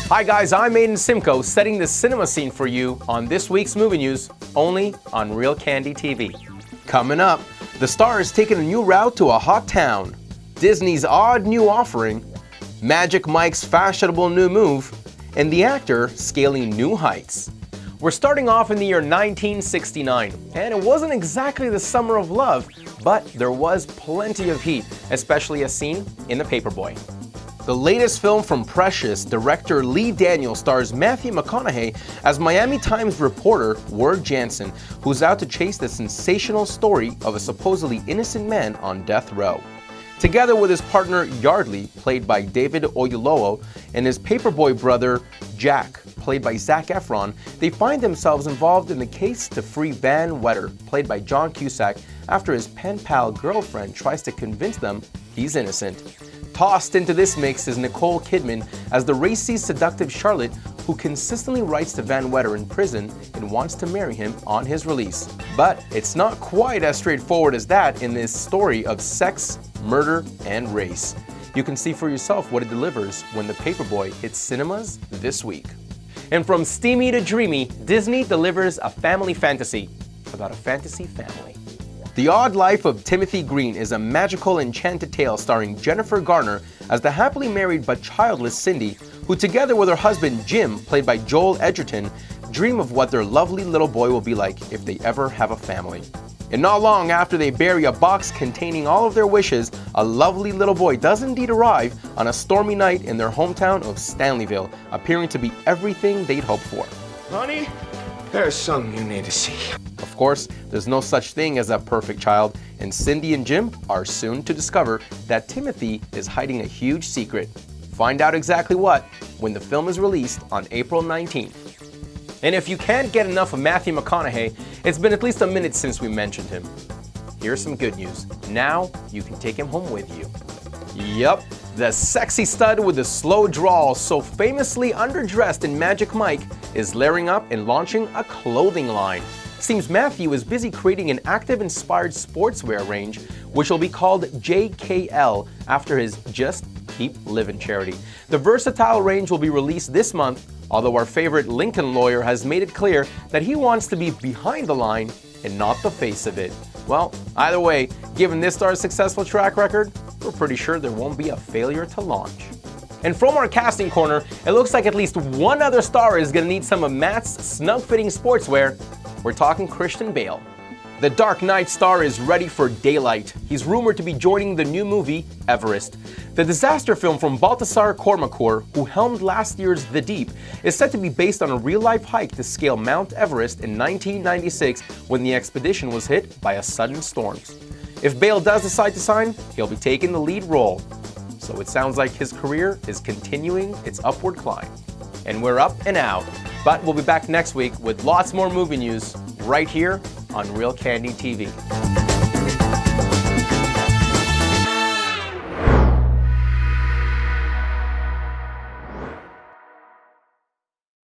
Hi guys, I'm Aiden Simcoe, setting the cinema scene for you on this week's movie news, only on WkEnd TV. Coming up, the star is taking a new route to a hot town, Disney's odd new offering, Magic Mike's fashionable new move, and the actor scaling new heights. We're starting off in the year 1969, and it wasn't exactly the summer of love, but there was plenty of heat, especially a scene in The Paperboy. The latest film from Precious director Lee Daniels stars Matthew McConaughey as Miami Times reporter Ward Jansen, who's out to chase the sensational story of a supposedly innocent man on death row. Together with his partner Yardley, played by David Oyelowo, and his paperboy brother Jack, played by Zac Efron, they find themselves involved in the case to free Van Wetter, played by John Cusack, after his pen pal girlfriend tries to convince them he's innocent. Tossed into this mix is Nicole Kidman as the racy, seductive Charlotte who consistently writes to Van Wetter in prison and wants to marry him on his release. But it's not quite as straightforward as that in this story of sex, murder, and race. You can see for yourself what it delivers when The Paperboy hits cinemas this week. And from steamy to dreamy, Disney delivers a family fantasy about a fantasy family. The Odd Life of Timothy Green is a magical, enchanted tale starring Jennifer Garner as the happily married but childless Cindy, who together with her husband Jim, played by Joel Edgerton, dream of what their lovely little boy will be like if they ever have a family. And not long after they bury a box containing all of their wishes, a lovely little boy does indeed arrive on a stormy night in their hometown of Stanleyville, appearing to be everything they'd hoped for. Honey, there's something you need to see. Of course, there's no such thing as a perfect child, and Cindy and Jim are soon to discover that Timothy is hiding a huge secret. Find out exactly what when the film is released on April 19th. And if you can't get enough of Matthew McConaughey, it's been at least a minute since we mentioned him. Here's some good news. Now you can take him home with you. Yup, the sexy stud with the slow drawl so famously underdressed in Magic Mike is layering up and launching a clothing line. Seems Matthew is busy creating an active-inspired sportswear range, which will be called JKL after his Just Keep Living charity. The versatile range will be released this month, although our favorite Lincoln lawyer has made it clear that he wants to be behind the line and not the face of it. Well, either way, given this star's successful track record, we're pretty sure there won't be a failure to launch. And from our casting corner, it looks like at least one other star is going to need some of Matt's snug-fitting sportswear. We're talking Christian Bale. The Dark Knight star is ready for daylight. He's rumored to be joining the new movie, Everest. The disaster film from Baltasar Kormákur, who helmed last year's The Deep, is said to be based on a real-life hike to scale Mount Everest in 1996 when the expedition was hit by a sudden storm. If Bale does decide to sign, he'll be taking the lead role. So it sounds like his career is continuing its upward climb. And we're up and out. But we'll be back next week with lots more movie news right here on WkEnd TV.